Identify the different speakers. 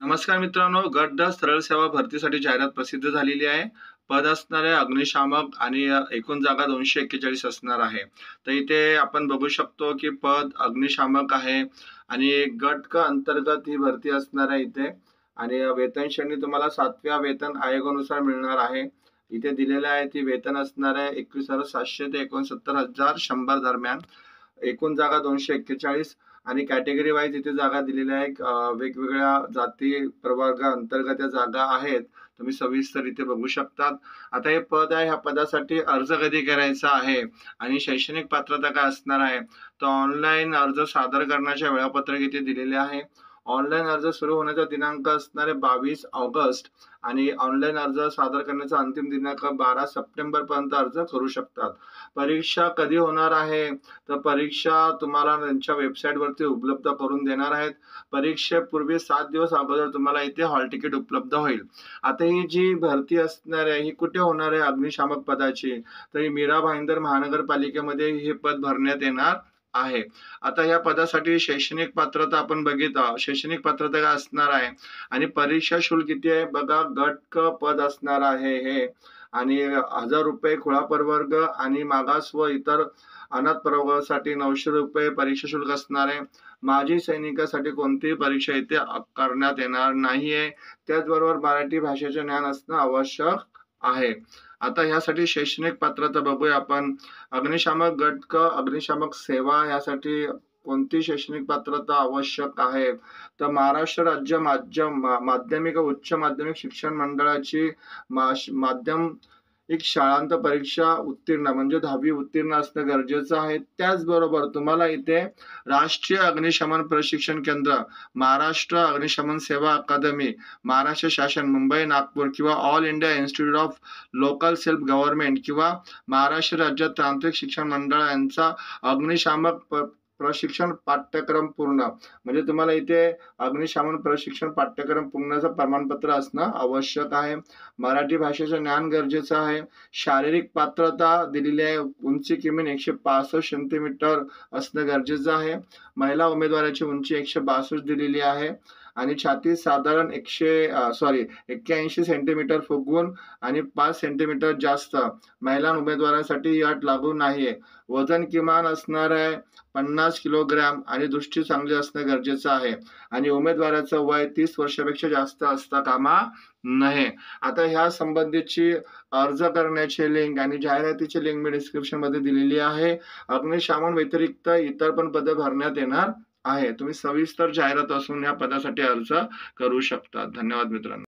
Speaker 1: नमस्कार मित्रांनो, गट ड सरळ सेवा भरतीसाठी जाहिरात प्रसिद्ध झालेली आहे. पद असणारे अग्निशामक आणि एकूण जागा 241 असणार आहे. तर इथे आपण बघू शकतो की पद अग्निशामक आहे आणि गट क अंतर्गत ही भरती असणार आहे इथे. आणि वेतन श्रेणी तुम्हाला 7व्या वेतन आयोगानुसार मिळणार आहे. इथे दिलेलं आहे ती वेतन असणार आहे 21,700 ते 69,100 दरम्यान. एकूण जागा 241 आणि कॅटेगरी वाईज इथे जागा दिलेल्या आहेत. वेगवेगळ्या जाती प्रवर्ग अंतर्गत या जागा आहेत. तुम्ही सविस्तर इथे बघू शकतात. आता हे पद आहे, ह्या पदासाठी अर्ज कधी करायचा आहे आणि शैक्षणिक पात्रता काय असणार आहे, तर ऑनलाईन अर्ज सादर करण्याचे वेळापत्रक इथे दिलेले आहे. ऑनलाईन अर्ज सुरू होण्याचा दिनांक असणार आहे 22 ऑगस्ट आणि ऑनलाईन अर्ज सादर करण्याचा अंतिम दिनांक 12 सप्टेंबर पर्यंत अर्ज करू शकतात. परीक्षा कधी होणार आहे, तर परीक्षा तुम्हाला त्यांच्या वेबसाईटवरती उपलब्ध करून देणार आहेत. परीक्षेपूर्वी 7 दिवस अगोदर तुम्हाला इथे हॉल तिकीट उपलब्ध होईल. आता ही जी भरती असणार आहे ही कुठे होणार आहे अग्निशामक पदाची, तर ही मीरा भाईंदर महानगरपालिकेमध्ये हे पद भरण्यात येणार आहे. आता या पदासाठी शैक्षणिक पात्रता आपण बघितलं, शैक्षणिक पात्रता काय असणार आहे आणि परीक्षा शुल्क किती आहे बघा. गट क पद असणार आहे हे आणि 1000 रुपये खुळा प्रवर्ग आणि मागास व इतर अनाथ प्रवर्गासाठी 900 रुपये परीक्षा शुल्क असणार आहे. माजी सैनिकासाठी कोणतीही परीक्षा इथे करण्यात येणार नाहीये. त्याचबरोबर मराठी भाषेचे ज्ञान असणं आवश्यक आहे. आता ह्यासाठी शैक्षणिक पात्रता बघूया आपण. अग्निशामक गट क अग्निशामक सेवा यासाठी कोणती शैक्षणिक पात्रता आवश्यक आहे, तर महाराष्ट्र राज्य माध्यमिक व उच्च माध्यमिक शिक्षण मंडळाची माध्यमिक शाळांत परीक्षा उत्तीर्ण म्हणजे 10वी उत्तीर्ण असणं गरजेचं आहे. त्याचबरोबर तुम्हाला इथे राष्ट्रीय अग्निशमन प्रशिक्षण केंद्र, महाराष्ट्र अग्निशमन सेवा अकादमी, महाराष्ट्र शासन मुंबई नागपूर किंवा all India institute of local self government किंवा महाराष्ट्र राज्य तांत्रिक शिक्षण मंडळ यांचा अग्निशामक प्रशिक्षण पाठ्यक्रम पूर्ण म्हणजे तुम्हाला इथे अग्निशमन प्रशिक्षण पाठ्यक्रम पूर्णचं प्रमाणपत्र असणं आवश्यक आहे. मराठी भाषेचं ज्ञान गरजेचं आहे. शारीरिक पात्रता दिलेली आहे. उंची किमान 165 सेंटीमीटर असणं गरजेचं आहे. महिला उमेदवाराची उंची 162 दिलेली आहे आणि छाती साधारण 81 सेंटीमीटर फुगवून आणि 5 सेंटीमीटर जास्त. महिला उमेदवारांसाठी ही अट लागू नाहीये. वजन किमान असणार आहे 50 किलोग्रॅम आणि दृष्टी चांगली असणं गरजेचं आहे आणि उमेदवाराचं वय 30 वर्षापेक्षा जास्त असता कामा नये. आता ह्या संबंधीची अर्ज करण्याची लिंक आणि जाहिरातीची लिंक मी डिस्क्रिप्शन मध्ये दिलेली आहे. अग्निशमन व्यतिरिक्त इतर पण पदे भरण्यात येणार आहे. तुम्ही सविस्तर जाहिरात असून या पदासाठी अर्ज करू शकता. धन्यवाद मित्रांनो.